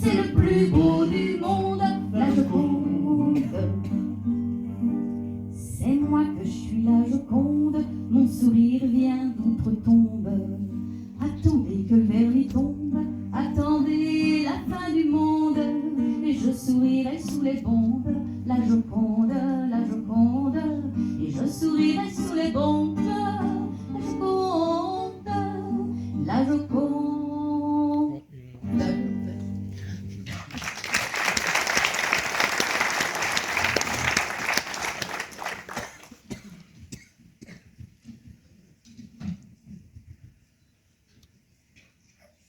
c'est le plus beau du monde, la Joconde. C'est moi que je suis la Joconde, mon sourire vient d'outre-tombe. Attendez que le vernis tombe, attendez la fin du monde, et je sourirai sous les bombes, la Joconde, et je sourirai sous les bombes, la Joconde, la Joconde.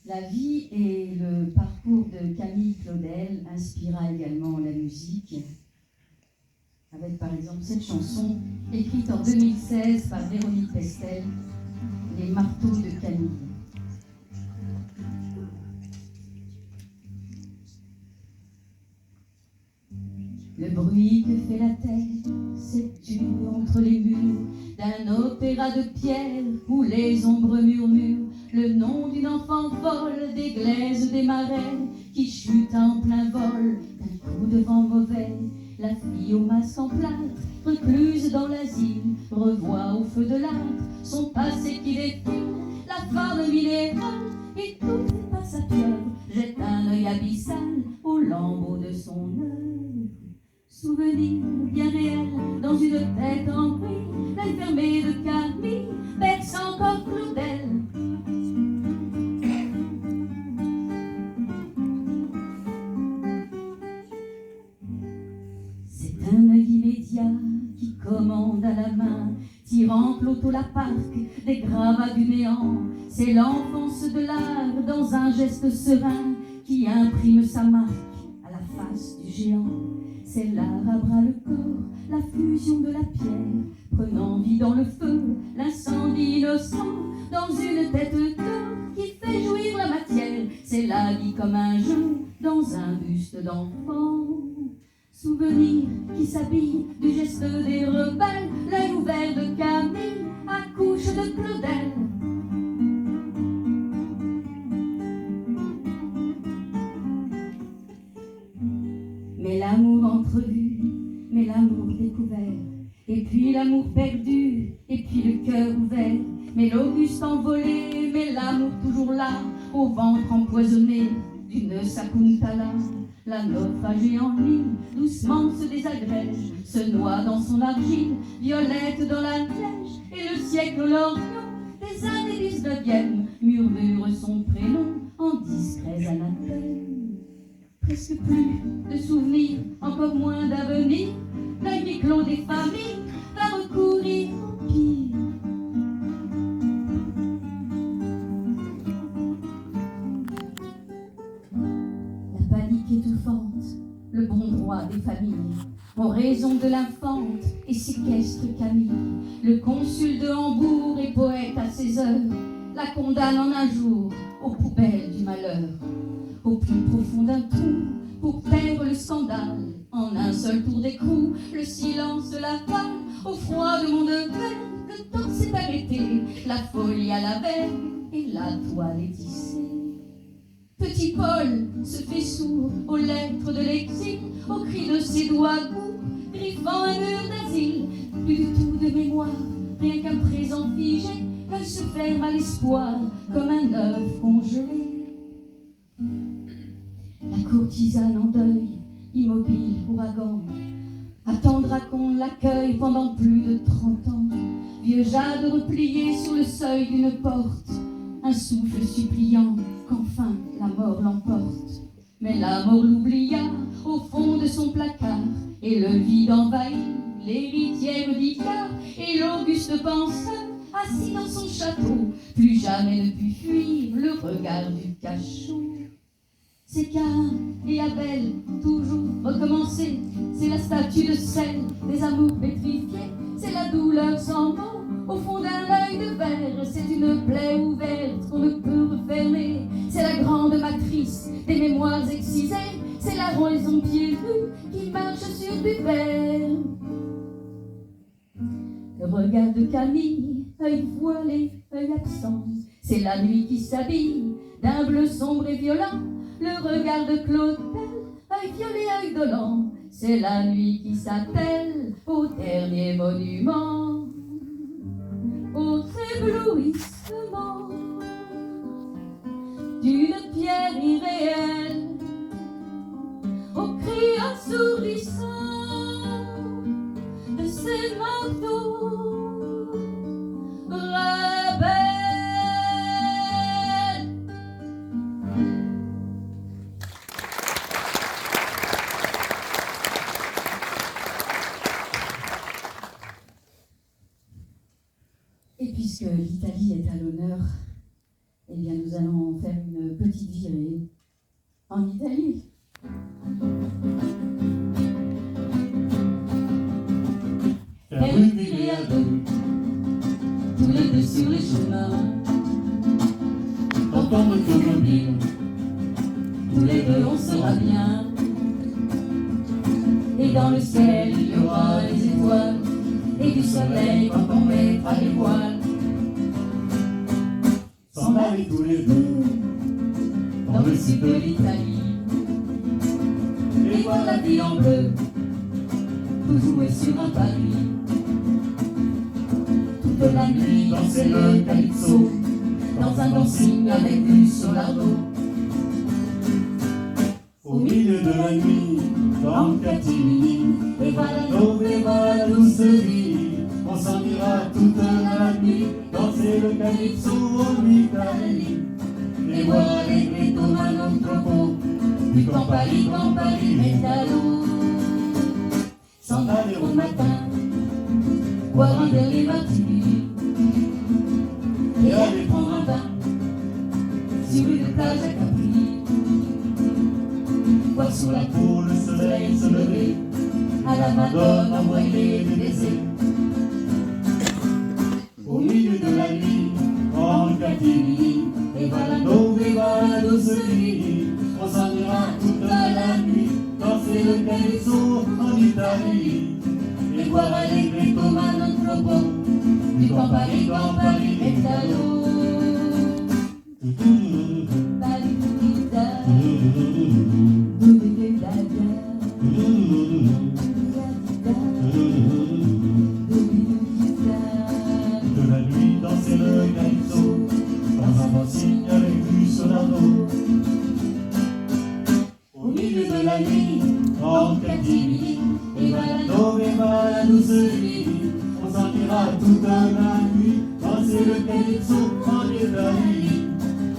La vie et le parcours de Camille Claudel inspira également la musique, avec par exemple cette chanson écrite en 2016 par Véronique Pestel, Les marteaux de Camille. Le bruit que fait la terre s'étue entre les murs d'un opéra de pierre où les ombres murmurent le nom d'une enfant folle des glaises des marais qui chute en plein vol d'un coup de vent mauvais. La fille au masque en plâtre, recluse dans l'asile, revoit au feu de l'âtre son passé qui défile, la femme minérale et tout dépasse sa pieuvre, jette un œil abyssal au lambeau de son œuvre. Souvenir bien réel dans une tête en bruit, l'enfermée de Camille berce encore Claudel. C'est un œil immédiat qui commande à la main, tirant Cloto la Parque des gravats du néant. C'est l'enfance de l'art dans un geste serein qui imprime sa marque à la face du géant. C'est l'art à bras le corps, la fusion de la pierre, prenant vie dans le feu, l'incendie innocent, dans une tête d'or qui fait jouir la matière. C'est la vie comme un jeu dans un buste d'enfant. Souvenir qui s'habille du geste des rebelles, l'œil ouvert de Camille accouche de Claudel. Mais l'amour entrevu, mais l'amour découvert, et puis l'amour perdu, et puis le cœur ouvert, mais l'Auguste envolé, mais l'amour toujours là, au ventre empoisonné d'une Sakuntala. La naufragée en ligne, doucement se désagrège, se noie dans son argile, violette dans la neige, et le siècle l'orient des années 19e murmure son prénom en discrets anathèmes. Presque plus de souvenirs, encore moins d'avenir, l'œil mi-clos des familles va recourir au pire. La panique étouffante, le bon droit des familles, ont raison de l'infante et séquestre Camille. Le consul de Hambourg est poète à ses heures, la condamne en un jour aux poubelles du malheur. Au plus profond d'un trou, pour taire le scandale, en un seul tour d'écrou, le silence de la femme, au froid de mon neveu, le temps s'est arrêté, la folie à la veine et la toile est tissée. Petit Paul se fait sourd aux lettres de l'exil, aux cris de ses doigts courts, griffant un mur d'asile. Plus du tout de mémoire, rien qu'un présent figé, l'œil se ferme à l'espoir comme un œuf congelé. La courtisane en deuil, immobile, ouragan, attendra qu'on l'accueille pendant plus de 30 ans. Vieux jade replié sur le seuil d'une porte, un souffle suppliant qu'enfin la mort l'emporte. Mais la mort l'oublia au fond de son placard, et le vide envahit l'héritière d'Icare, et l'auguste penseur, assis dans son château, plus jamais ne put fuir le regard du cachot. C'est Caïn et Abel, toujours recommencer, c'est la statue de sel des amours pétrifiés, c'est la douleur sans mots au fond d'un œil de verre, c'est une plaie ouverte qu'on ne peut refermer, c'est la grande matrice des mémoires excisées, c'est la raison pieds nus qui marche sur du verre. Le regard de Camille, œil voilé, œil absent, c'est la nuit qui s'habille d'un bleu sombre et violent, le regard de Claude Bell, œil violet, œil dolent, c'est la nuit qui s'attelle au dernier monument, au éblouissement d'une pierre irréelle, au cri assourdissant de ces marteaux rebelles. Et puisque l'Italie est à l'honneur, eh bien nous allons faire une petite virée en Italie. Faire une virée à deux, tous les deux sur les chemins, dans ton automobile, tous les deux on sera bien. Et dans le ciel il y aura des étoiles, et du soleil quand on mettra les voiles. S'en aller tous les deux dans le sud de l'Italie, et voir la vie en bleu, tout jouer sur un paris. Toute la nuit danser le calypso, dans un dancing avec du solardo. Au milieu de la nuit, dans le catimini, et voilà la douce vie, on s'en ira toute la nuit, danser le calypso en Italie, et voir les ghettos à notre peau, du Campari, Métallo. S'en aller au matin, boire un dernier martini, et aller prendre un bain sur une plage à Capri, voir sous la tour le soleil se lever, à la Madone envoyer des baisers. Au milieu de la nuit, en catimini, et voilà la douce vie, on s'en ira toute la nuit, danser le calypso en Italie, et voir les ghettos à notre peau, du Campari, Métallo. De la nuit danser le calypso, dans un dancing avec du solardo. Au milieu de la nuit, en catimini, et voilà la douce vie, on s'en ira toute la nuit, danser le calypso en Italie,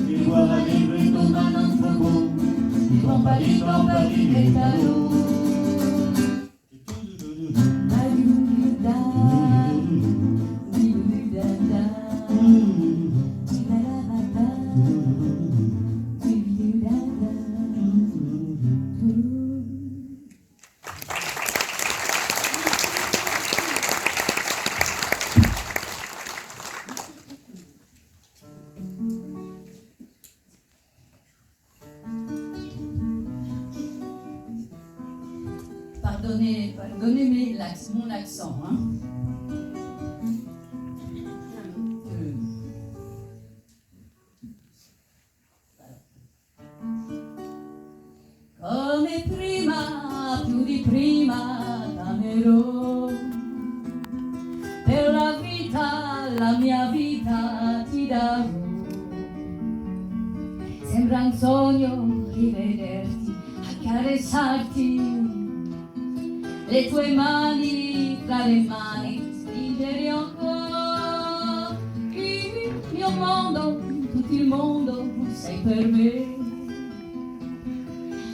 et voir les ghettos à notre peau, du Campari, Métallo. Pardonnez mon accent, hein. Come prima, più di prima, t'amerò. Per la mia vita ti darò. Sembra un sogno rivederti, accarezzarti, le tue mani tra le mani, stringere ancora il mio mondo, tutto il mondo sei per me.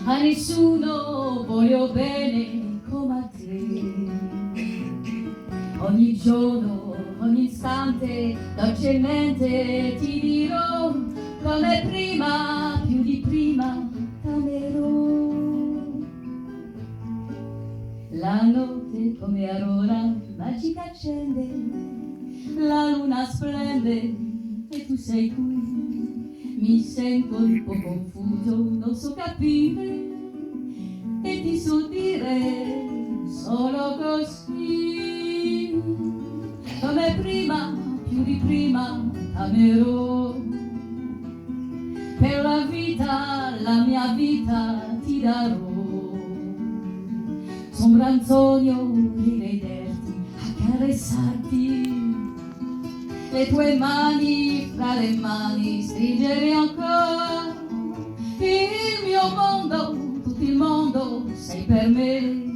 A nessuno voglio bene come a te. Ogni giorno, ogni istante, dolcemente ti dirò, come prima, più di prima, t'amerò. La notte come aurora magica accende, la luna splende e tu sei qui. Mi sento un po' confuso, non so capire e ti so dire solo così. Come prima, più di prima, t'amerò. Per la vita, la mia mia vita ti darò. Sembra un sogno rivederti, accarezzarti, le tue mani fra le mani stringere ancora. Il mio mondo, tutto il mondo sei per me.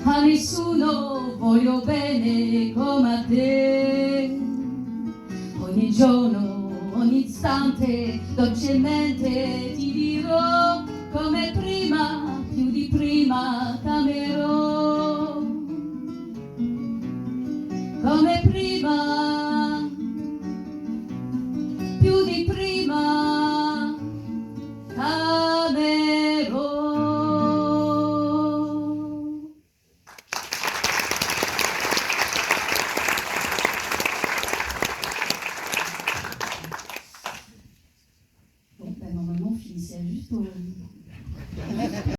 A nessuno voglio bene come a te. Ogni giorno, ogni istante, dolcemente